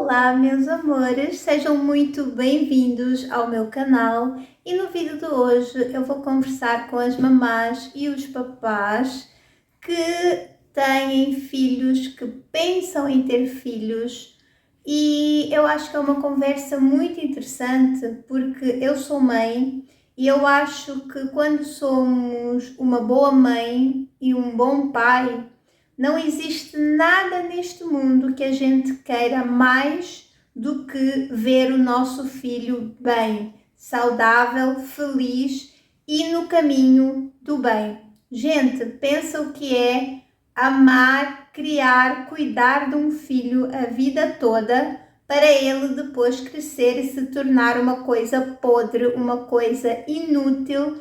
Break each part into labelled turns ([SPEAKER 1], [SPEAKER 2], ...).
[SPEAKER 1] Olá, meus amores, sejam muito bem-vindos ao meu canal e no vídeo de hoje eu vou conversar com as mamás e os papás que têm filhos, que pensam em ter filhos, e eu acho que é uma conversa muito interessante porque eu sou mãe e eu acho que quando somos uma boa mãe e um bom pai, não existe nada neste mundo que a gente queira mais do que ver o nosso filho bem, saudável, feliz e no caminho do bem. Gente, pensa o que é amar, criar, cuidar de um filho a vida toda para ele depois crescer e se tornar uma coisa podre, uma coisa inútil,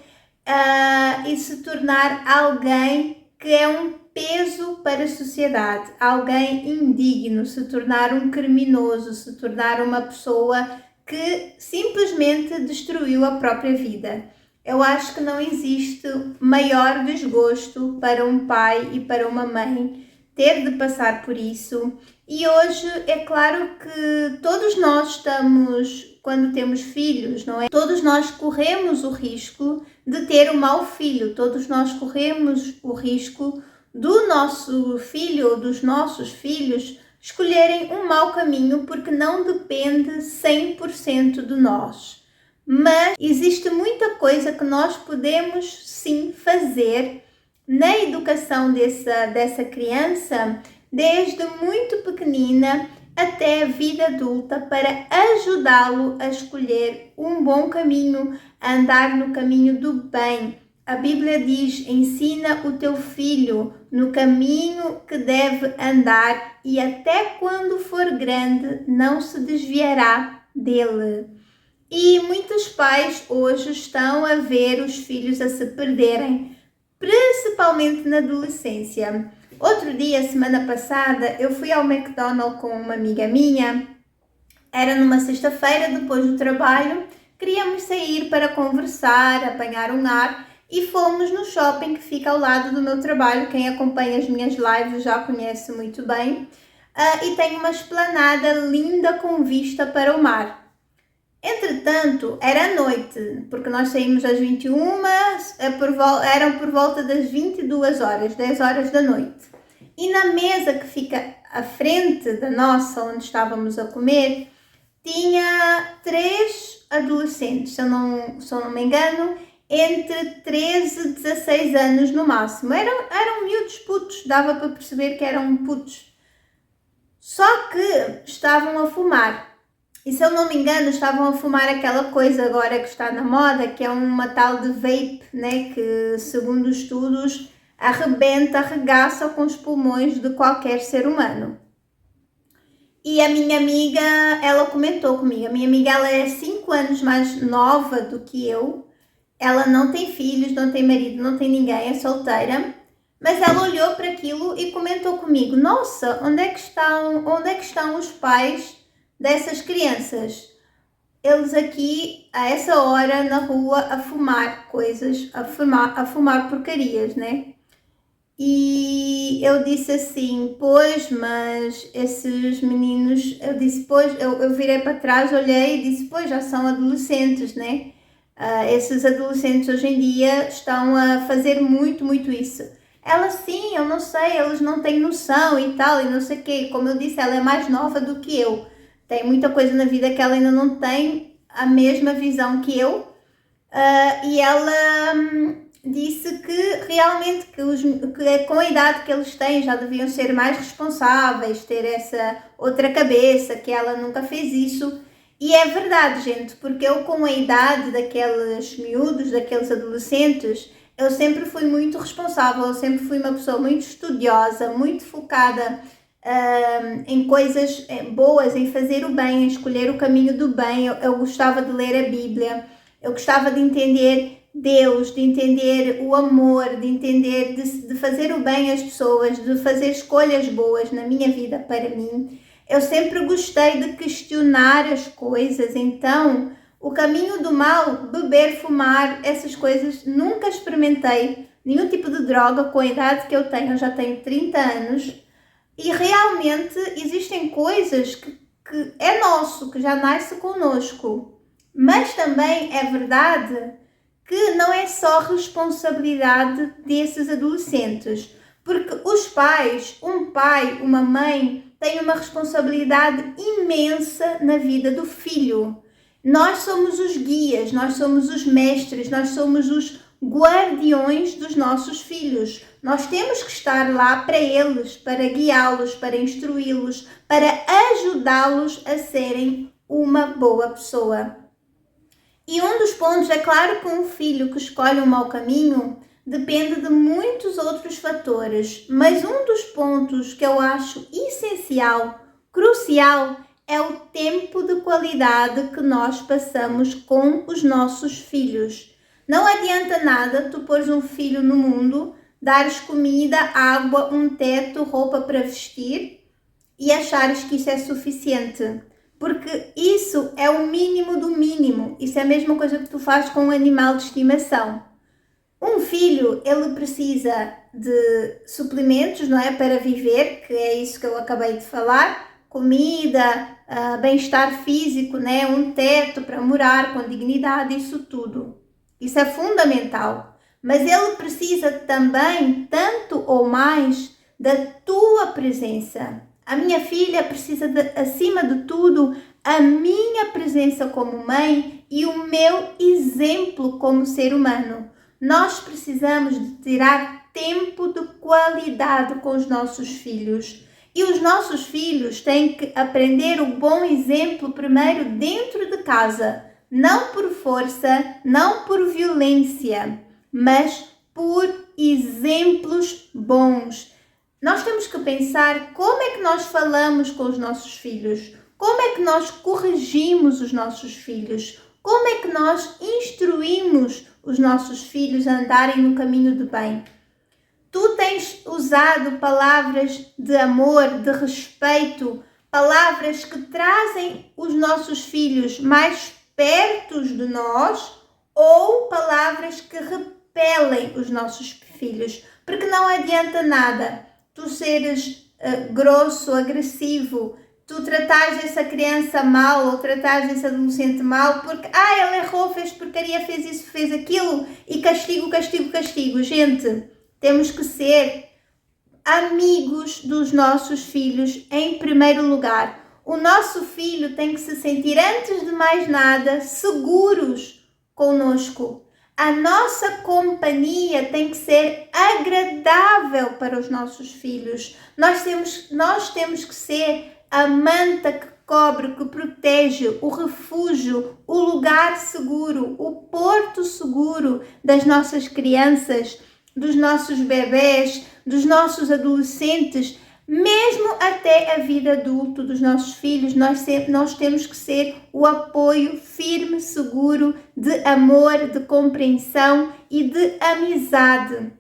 [SPEAKER 1] e se tornar alguém que é um peso para a sociedade, alguém indigno, se tornar um criminoso, se tornar uma pessoa que simplesmente destruiu a própria vida. Eu acho que não existe maior desgosto para um pai e para uma mãe ter de passar por isso. E hoje é claro que todos nós estamos, quando temos filhos, não é? Todos nós corremos o risco de ter um mau filho, todos nós corremos o risco do nosso filho ou dos nossos filhos escolherem um mau caminho, porque não depende 100% de nós. Mas existe muita coisa que nós podemos sim fazer na educação dessa criança, desde muito pequenina até a vida adulta, para ajudá-lo a escolher um bom caminho, a andar no caminho do bem. A Bíblia diz: ensina o teu filho no caminho que deve andar e até quando for grande não se desviará dele. E muitos pais hoje estão a ver os filhos a se perderem, principalmente na adolescência. Outro dia, semana passada, eu fui ao McDonald's com uma amiga minha. Era numa sexta-feira, depois do trabalho, queríamos sair para conversar, apanhar um ar e fomos no shopping que fica ao lado do meu trabalho. Quem acompanha as minhas lives já conhece muito bem. E tem uma esplanada linda com vista para o mar. Entretanto, era noite, porque nós saímos às 21, eram por volta das 22 horas, 10 horas da noite. E na mesa que fica à frente da nossa, onde estávamos a comer, tinha 3 adolescentes, se eu não me engano, entre 13 e 16 anos no máximo. Eram miúdos putos, dava para perceber que eram putos. Só que estavam a fumar. E se eu não me engano, estavam a fumar aquela coisa agora que está na moda, que é uma tal de vape, né? Que segundo os estudos arregaça com os pulmões de qualquer ser humano. E a minha amiga, ela comentou comigo, a minha amiga ela é 5 anos mais nova do que eu, ela não tem filhos, não tem marido, não tem ninguém, é solteira, mas ela olhou para aquilo e comentou comigo: nossa, onde é que estão os pais dessas crianças? Eles aqui, a essa hora, na rua, a fumar coisas, a fumar porcarias, né? E eu disse assim: pois, mas esses meninos, eu disse, pois, eu virei para trás, olhei e disse, pois, já são adolescentes, né? Esses adolescentes hoje em dia estão a fazer muito, muito isso. Ela, sim, eu não sei, eles não têm noção e tal, e não sei o quê. Como eu disse, ela é mais nova do que eu. Tem muita coisa na vida que ela ainda não tem a mesma visão que eu. E ela disse que realmente que com a idade que eles têm já deviam ser mais responsáveis, ter essa outra cabeça, que ela nunca fez isso. E é verdade, gente, porque eu, com a idade daqueles miúdos, daqueles adolescentes, eu sempre fui muito responsável, eu sempre fui uma pessoa muito estudiosa, muito focada em coisas boas, em fazer o bem, em escolher o caminho do bem. Eu gostava de ler a Bíblia, eu gostava de entender Deus, de entender o amor, de entender, de fazer o bem às pessoas, de fazer escolhas boas na minha vida para mim. Eu sempre gostei de questionar as coisas, então o caminho do mal, beber, fumar, essas coisas, nunca experimentei nenhum tipo de droga com a idade que eu tenho já tenho 30 anos, e realmente existem coisas que que é nosso, que já nasce conosco. Mas também é verdade que não é só responsabilidade desses adolescentes, porque os pais, um pai, uma mãe, têm uma responsabilidade imensa na vida do filho. Nós somos os guias, nós somos os mestres, nós somos os guardiões dos nossos filhos. Nós temos que estar lá para eles, para guiá-los, para instruí-los, para ajudá-los a serem uma boa pessoa. E um dos pontos, é claro que um filho que escolhe um mau caminho depende de muitos outros fatores, mas um dos pontos que eu acho essencial, crucial, é o tempo de qualidade que nós passamos com os nossos filhos. Não adianta nada tu pôres um filho no mundo, dares comida, água, um teto, roupa para vestir e achares que isso é suficiente. Porque isso é o mínimo do mínimo. Isso é a mesma coisa que tu fazes com um animal de estimação. Um filho, ele precisa de suplementos, não é? Para viver, que é isso que eu acabei de falar. Comida, bem-estar físico, né? Um teto para morar com dignidade, isso tudo. Isso é fundamental. Mas ele precisa também, tanto ou mais, da tua presença. A minha filha precisa, acima de tudo, a minha presença como mãe e o meu exemplo como ser humano. Nós precisamos de tirar tempo de qualidade com os nossos filhos. E os nossos filhos têm que aprender o bom exemplo primeiro dentro de casa. Não por força, não por violência, mas por exemplos bons. Nós temos que pensar como é que nós falamos com os nossos filhos, como é que nós corrigimos os nossos filhos, como é que nós instruímos os nossos filhos a andarem no caminho do bem. Tu tens usado palavras de amor, de respeito, palavras que trazem os nossos filhos mais perto de nós ou palavras que repelem os nossos filhos, porque não adianta nada tu seres grosso, agressivo, tu tratares essa criança mal ou tratares esse adolescente mal porque ele errou, fez porcaria, fez isso, fez aquilo e castigo, castigo, castigo. Gente, temos que ser amigos dos nossos filhos em primeiro lugar. O nosso filho tem que se sentir, antes de mais nada, seguros conosco. A nossa companhia tem que ser agradável para os nossos filhos. Nós temos que ser a manta que cobre, que protege, o refúgio, o lugar seguro, o porto seguro das nossas crianças, dos nossos bebés, dos nossos adolescentes, mesmo até a vida adulta dos nossos filhos. Nós temos que ser o apoio firme, seguro, de amor, de compreensão e de amizade.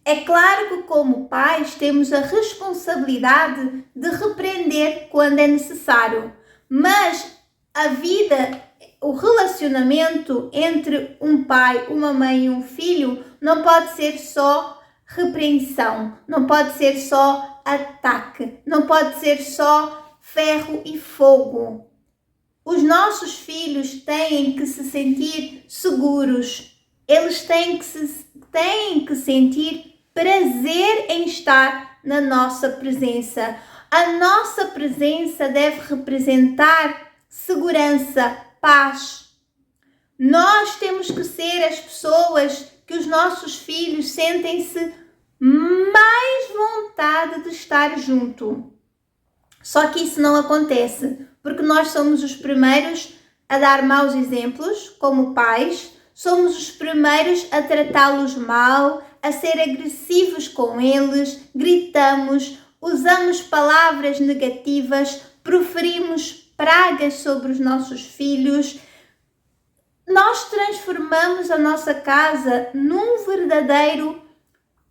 [SPEAKER 1] É claro que como pais temos a responsabilidade de repreender quando é necessário, mas a vida, o relacionamento entre um pai, uma mãe e um filho não pode ser só repreensão, não pode ser só ataque, não pode ser só ferro e fogo. Os nossos filhos têm que se sentir seguros, eles têm que sentir prazer em estar na nossa presença. A nossa presença deve representar segurança, paz. Nós temos que ser as pessoas que os nossos filhos sentem-se mais vontade de estar junto. Só que isso não acontece, porque nós somos os primeiros a dar maus exemplos como pais, somos os primeiros a tratá-los mal, a ser agressivos com eles, gritamos, usamos palavras negativas, proferimos pragas sobre os nossos filhos. Nós transformamos a nossa casa num verdadeiro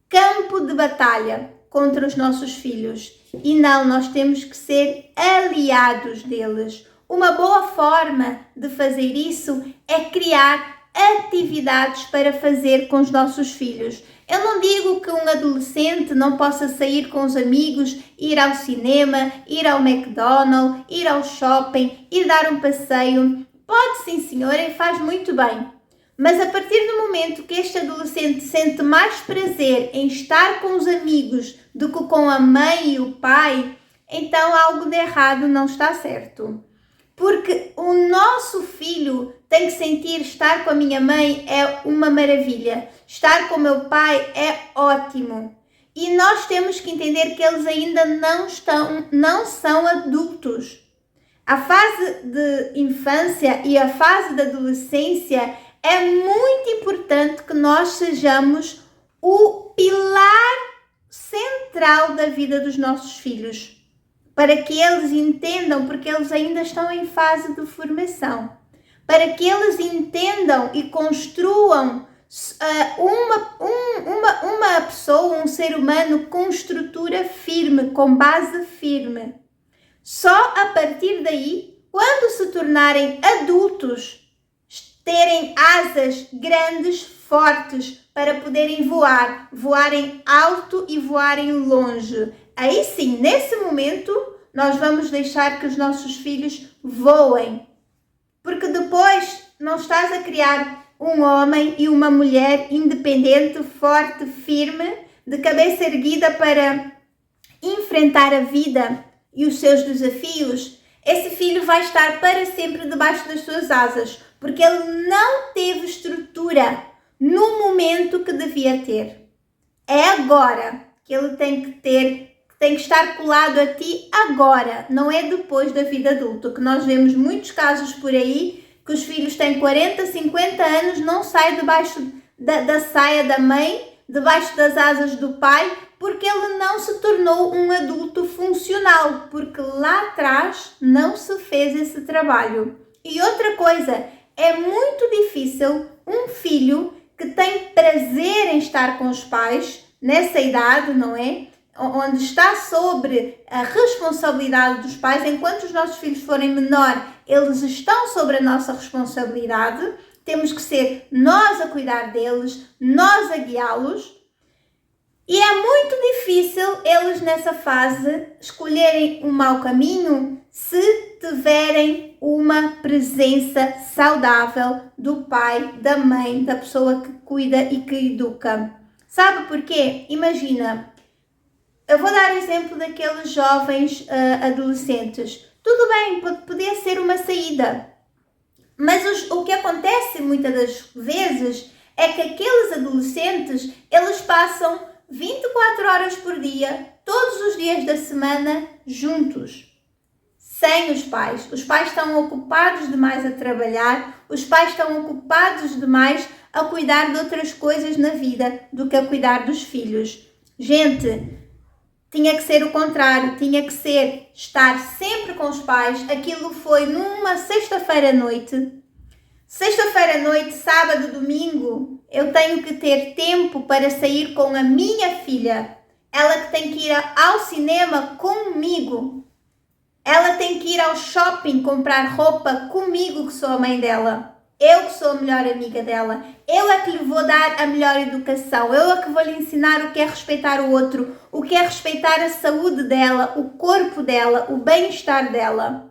[SPEAKER 1] campo de batalha contra os nossos filhos. E não, nós temos que ser aliados deles. Uma boa forma de fazer isso é criar atividades para fazer com os nossos filhos. Eu não digo que um adolescente não possa sair com os amigos, ir ao cinema, ir ao McDonald's, ir ao shopping, ir dar um passeio. Pode sim, senhora, e faz muito bem. Mas a partir do momento que este adolescente sente mais prazer em estar com os amigos do que com a mãe e o pai, então algo de errado não está certo. Porque o nosso filho tem que sentir estar com a minha mãe é uma maravilha. Estar com o meu pai é ótimo. E nós temos que entender que eles ainda não são adultos. A fase de infância e a fase de adolescência é muito importante que nós sejamos o pilar central da vida dos nossos filhos. Para que eles entendam, porque eles ainda estão em fase de formação, para que eles entendam e construam uma pessoa, um ser humano com estrutura firme, com base firme. Só a partir daí, quando se tornarem adultos, terem asas grandes, fortes, para poderem voarem alto e voarem longe. Aí sim, nesse momento, nós vamos deixar que os nossos filhos voem. Porque depois não estás a criar um homem e uma mulher independente, forte, firme, de cabeça erguida para enfrentar a vida e os seus desafios. Esse filho vai estar para sempre debaixo das suas asas, porque ele não teve estrutura no momento que devia ter. É agora que ele tem que estar colado a ti agora, não é depois da vida adulta, que nós vemos muitos casos por aí, que os filhos têm 40, 50 anos, não saem debaixo da saia da mãe, debaixo das asas do pai, porque ele não se tornou um adulto funcional, porque lá atrás não se fez esse trabalho. E outra coisa, é muito difícil um filho que tem prazer em estar com os pais, nessa idade, não é? Onde está sobre a responsabilidade dos pais, enquanto os nossos filhos forem menor, eles estão sobre a nossa responsabilidade, temos que ser nós a cuidar deles, nós a guiá-los, e é muito difícil eles nessa fase escolherem um mau caminho se tiverem uma presença saudável do pai, da mãe, da pessoa que cuida e que educa. Sabe porquê? Imagina, eu vou dar exemplo daqueles jovens adolescentes. Tudo bem, podia ser uma saída, mas o que acontece muitas das vezes é que aqueles adolescentes, eles passam 24 horas por dia, todos os dias da semana, juntos, sem os pais. Os pais estão ocupados demais a trabalhar, os pais estão ocupados demais a cuidar de outras coisas na vida do que a cuidar dos filhos. Gente, tinha que ser o contrário, tinha que ser estar sempre com os pais. Aquilo foi numa sexta-feira à noite. Sexta-feira à noite, sábado, domingo, eu tenho que ter tempo para sair com a minha filha. Ela que tem que ir ao cinema comigo. Ela tem que ir ao shopping comprar roupa comigo, que sou a mãe dela. Eu que sou a melhor amiga dela. Eu é que lhe vou dar a melhor educação. Eu é que vou lhe ensinar o que é respeitar o outro, o que é respeitar a saúde dela, o corpo dela, o bem-estar dela.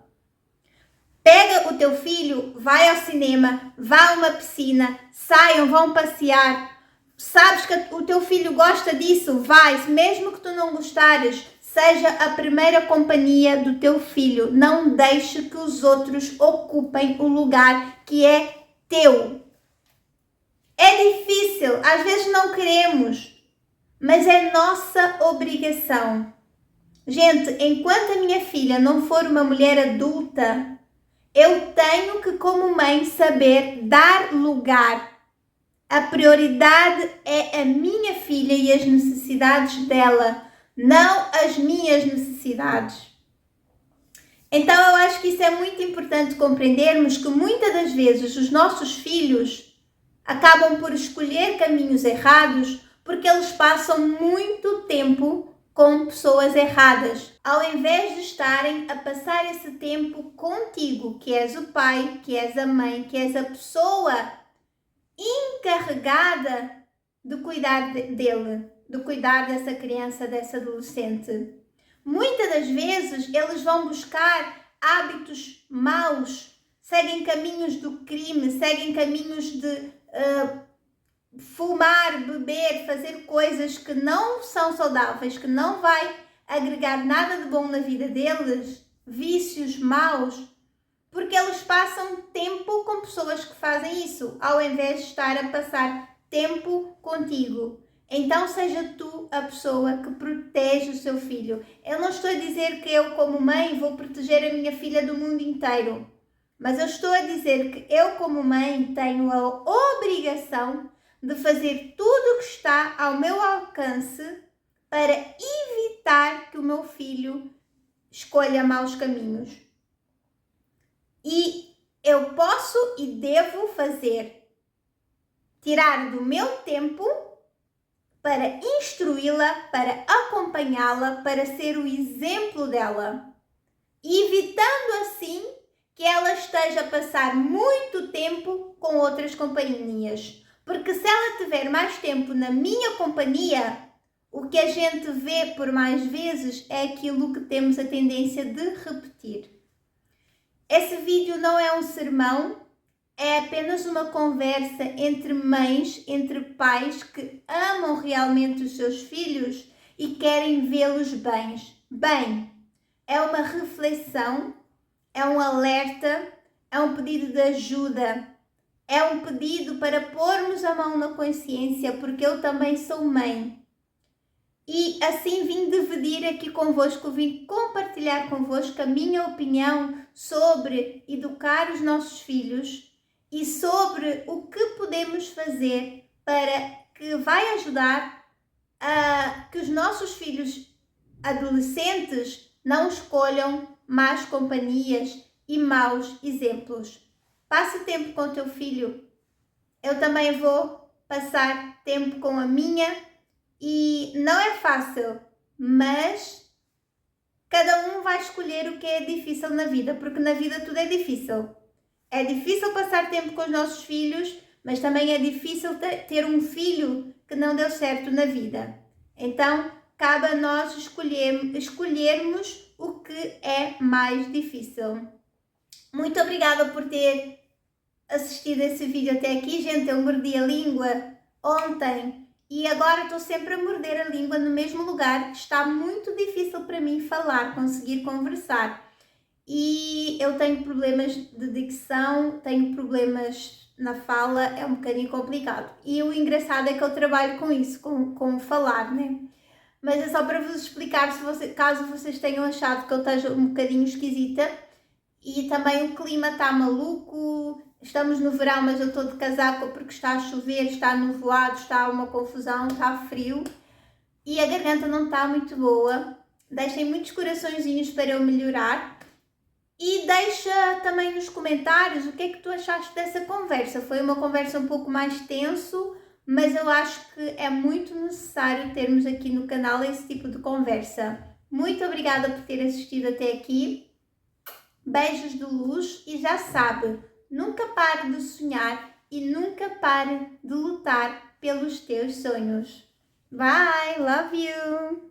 [SPEAKER 1] Pega o teu filho, vai ao cinema, vá a uma piscina, saiam, vão passear. Sabes que o teu filho gosta disso? Vai, mesmo que tu não gostares, seja a primeira companhia do teu filho. Não deixe que os outros ocupem o lugar que é teu. É difícil, às vezes não queremos, mas é nossa obrigação. Gente, enquanto a minha filha não for uma mulher adulta, eu tenho que, como mãe, saber dar lugar. A prioridade é a minha filha e as necessidades dela, não as minhas necessidades. Então eu acho que isso é muito importante compreendermos, que muitas das vezes os nossos filhos acabam por escolher caminhos errados porque eles passam muito tempo com pessoas erradas, ao invés de estarem a passar esse tempo contigo, que és o pai, que és a mãe, que és a pessoa encarregada de cuidar dele, de cuidar dessa criança, dessa adolescente. Muitas das vezes eles vão buscar hábitos maus, seguem caminhos do crime, seguem caminhos de fumar, beber, fazer coisas que não são saudáveis, que não vai agregar nada de bom na vida deles, vícios maus, porque eles passam tempo com pessoas que fazem isso, ao invés de estar a passar tempo contigo. Então seja tu a pessoa que protege o seu filho. Eu não estou a dizer que eu, como mãe, vou proteger a minha filha do mundo inteiro, mas eu estou a dizer que eu, como mãe, tenho a obrigação de fazer tudo o que está ao meu alcance para evitar que o meu filho escolha maus caminhos. E eu posso e devo fazer, tirar do meu tempo para instruí-la, para acompanhá-la, para ser o exemplo dela, evitando assim que ela esteja a passar muito tempo com outras companhias. Porque se ela tiver mais tempo na minha companhia, o que a gente vê por mais vezes é aquilo que temos a tendência de repetir. Esse vídeo não é um sermão, é apenas uma conversa entre mães, entre pais que amam realmente os seus filhos e querem vê-los bem. É uma reflexão, é um alerta, é um pedido de ajuda, é um pedido para pormos a mão na consciência, porque eu também sou mãe. E assim vim dividir aqui convosco, vim compartilhar convosco a minha opinião sobre educar os nossos filhos e sobre o que podemos fazer para que vai ajudar a que os nossos filhos adolescentes não escolham más companhias e maus exemplos. Passe tempo com o teu filho. Eu também vou passar tempo com a minha. E não é fácil, mas cada um vai escolher o que é difícil na vida, porque na vida tudo é difícil. É difícil passar tempo com os nossos filhos, mas também é difícil ter um filho que não deu certo na vida. Então, cabe a nós escolhermos o que é mais difícil. Muito obrigada por ter assistido esse vídeo até aqui, gente. Eu mordi a língua ontem. E agora estou sempre a morder a língua no mesmo lugar. Está muito difícil para mim falar, conseguir conversar. E eu tenho problemas de dicção, tenho problemas na fala, é um bocadinho complicado. E o engraçado é que eu trabalho com isso, com falar, né? Mas é só para vos explicar, caso vocês tenham achado que eu esteja um bocadinho esquisita. E também o clima está maluco. Estamos no verão, mas eu estou de casaco porque está a chover, está nuvolado, está uma confusão, está frio. E a garganta não está muito boa. Deixem muitos coraçõezinhos para eu melhorar. E deixa também nos comentários o que é que tu achaste dessa conversa. Foi uma conversa um pouco mais tenso, mas eu acho que é muito necessário termos aqui no canal esse tipo de conversa. Muito obrigada por ter assistido até aqui. Beijos de luz e já sabe, nunca pare de sonhar e nunca pare de lutar pelos teus sonhos. Bye, love you!